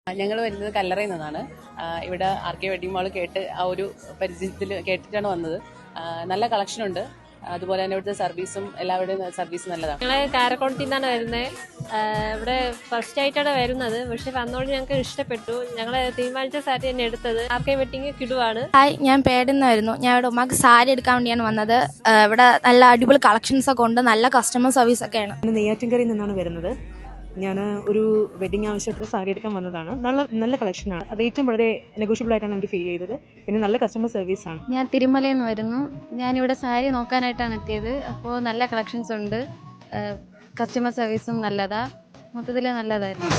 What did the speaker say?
ഞങ്ങൾ വരുന്നത് കല്ലറയിൽ നിന്നാണ്. ഇവിടെ ആർ കെ വെഡിങ് മാൾ കേട്ട് ആ ഒരു പരിചയത്തിൽ കേട്ടിട്ടാണ് വന്നത്. നല്ല കളക്ഷൻ ഉണ്ട്. അതുപോലെ തന്നെ ഇവിടുത്തെ സർവീസും എല്ലാവരുടെയും സർവീസ് നല്ലതാണ്. ഞങ്ങൾ കാരക്കോണത്തിൽ നിന്നാണ് വരുന്നത്. ഇവിടെ ഫസ്റ്റ് ആയിട്ടാണ് വരുന്നത്. പക്ഷെ വന്നോണ്ട് ഞങ്ങൾക്ക് ഇഷ്ടപ്പെട്ടു. ഞങ്ങൾ തീരുമാനിച്ച സാരി തന്നെ എടുത്തത്. ആർ കെ വെഡിങ് കിടുവാണ്. ഹായ്, ഞാൻ പേടുന്നായിരുന്നു. ഞാൻ ഇവിടെ ഉമ്മക്ക് സാരി എടുക്കാൻ വേണ്ടിയാണ് വന്നത്. ഇവിടെ നല്ല അടിപൊളി കളക്ഷൻസ് ഒക്കെ ഉണ്ട്. നല്ല കസ്റ്റമർ സർവീസ് ഒക്കെയാണ്. നെയ്യാറ്റിൻകരയിൽ നിന്നാണ് വരുന്നത്. ഞാൻ ഒരു വെഡിങ് ആവശ്യത്തിന് സാരി എടുക്കാൻ വന്നതാണ്. നല്ല കളക്ഷനാണ്. റേറ്റും വളരെ നെഗോഷ്യബിൾ ആയിട്ടാണ് എനിക്ക് ഫീൽ ചെയ്തത്. പിന്നെ നല്ല കസ്റ്റമർ സർവീസാണ്. ഞാൻ തിരുമലയിൽ നിന്ന് വരുന്നു. ഞാനിവിടെ സാരി നോക്കാനായിട്ടാണ് എത്തിയത്. അപ്പോൾ നല്ല കളക്ഷൻസ് ഉണ്ട്. കസ്റ്റമർ സർവീസും നല്ലതാണ്. മൊത്തത്തിൽ നല്ലതായിരുന്നു.